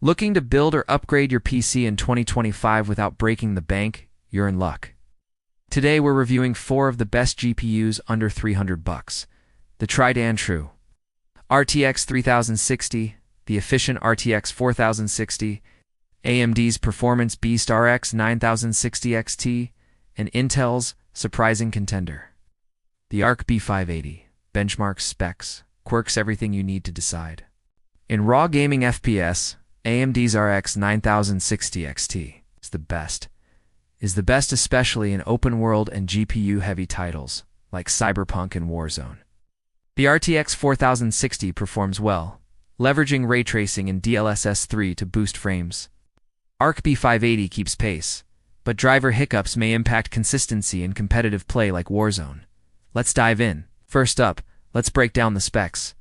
Looking to build or upgrade your PC in 2025 without breaking the bank? You're in luck. Today we're reviewing 4 of the best GPUs under $300. The tried and true RTX 3060, the efficient RTX 4060, AMD's Performance Beast RX 9060 XT, and Intel's surprising contender, the Arc B580. Benchmarks, specs, quirks, everything you need to decide. In raw gaming FPS, AMD's RX 9060 XT is the best. Especially in open-world and GPU-heavy titles like Cyberpunk and Warzone. The RTX 4060 performs well, leveraging ray tracing and DLSS 3 to boost frames. Arc B580 keeps pace, but driver hiccups may impact consistency in competitive play like Warzone. Let's dive in. First up, let's break down the specs.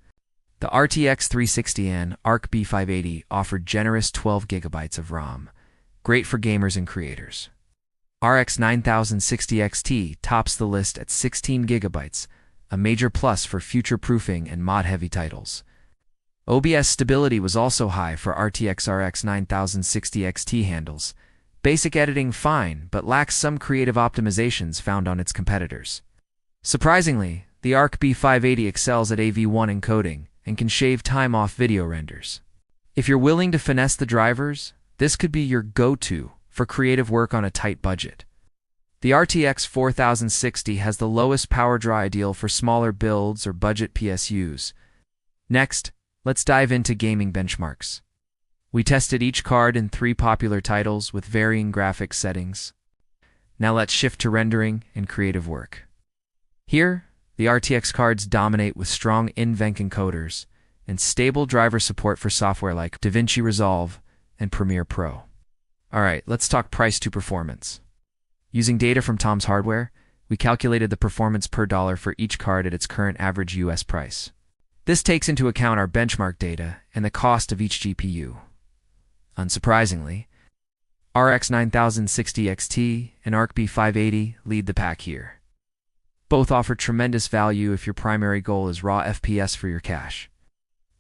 The RTX 360 and Arc B580 offered generous 12 GB of RAM, great for gamers and creators. RX 9060 XT tops the list at 16 GB, a major plus for future-proofing and mod-heavy titles. OBS stability was also high for RTX RX 9060 XT handles. Basic editing fine, but lacks some creative optimizations found on its competitors. Surprisingly, the Arc B580 excels at AV1 encoding and can shave time off video renders. If you're willing to finesse the drivers, this could be your go-to for creative work on a tight budget. The RTX 4060 has the lowest power draw, ideal for smaller builds or budget PSUs. Next, let's dive into gaming benchmarks. We tested each card in 3 popular titles with varying graphics settings. Now let's shift to rendering and creative work. Here, the RTX cards dominate with strong NVENC encoders and stable driver support for software like DaVinci Resolve and Premiere Pro. Alright, let's talk price to performance. Using data from Tom's Hardware, we calculated the performance per dollar for each card at its current average US price. This takes into account our benchmark data and the cost of each GPU. Unsurprisingly, RX 9060 XT and Arc B580 lead the pack here. Both offer tremendous value if your primary goal is raw FPS for your cash.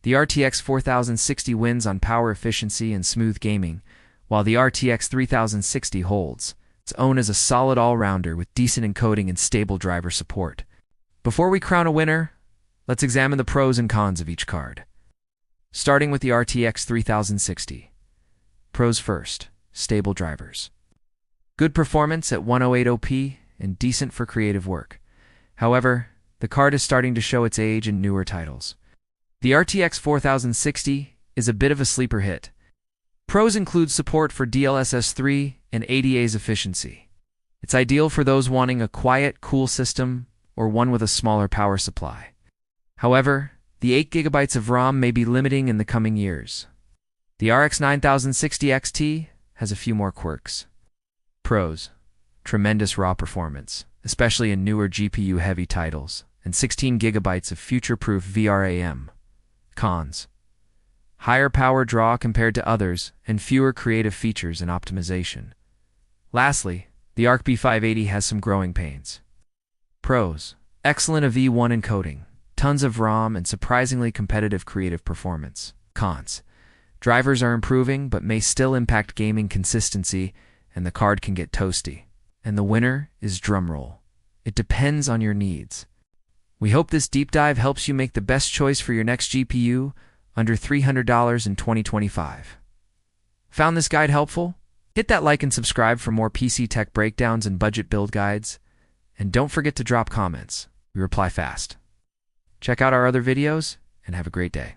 The RTX 4060 wins on power efficiency and smooth gaming, while the RTX 3060 holds its own as a solid all-rounder with decent encoding and stable driver support. Before we crown a winner, let's examine the pros and cons of each card. Starting with the RTX 3060. Pros first. Stable drivers. Good performance at 108p and decent for creative work. However, the card is starting to show its age in newer titles. The RTX 4060 is a bit of a sleeper hit. Pros include support for DLSS 3 and ADA's efficiency. It's ideal for those wanting a quiet, cool system or one with a smaller power supply. However, the 8 GB of ROM may be limiting in the coming years. The RX 9060 XT has a few more quirks. Pros: tremendous raw performance, especially in newer GPU-heavy titles, and 16 GB of future-proof VRAM. Cons: higher power draw compared to others, and fewer creative features and optimization. Lastly, the Arc B580 has some growing pains. Pros: excellent AV1 encoding, tons of ROM, and surprisingly competitive creative performance. Cons: drivers are improving but may still impact gaming consistency, and the card can get toasty. And the winner is drumroll. It depends on your needs. We hope this deep dive helps you make the best choice for your next GPU under $300 in 2025. Found this guide helpful? Hit that like and subscribe for more PC tech breakdowns and budget build guides. And don't forget to drop comments. We reply fast. Check out our other videos and have a great day.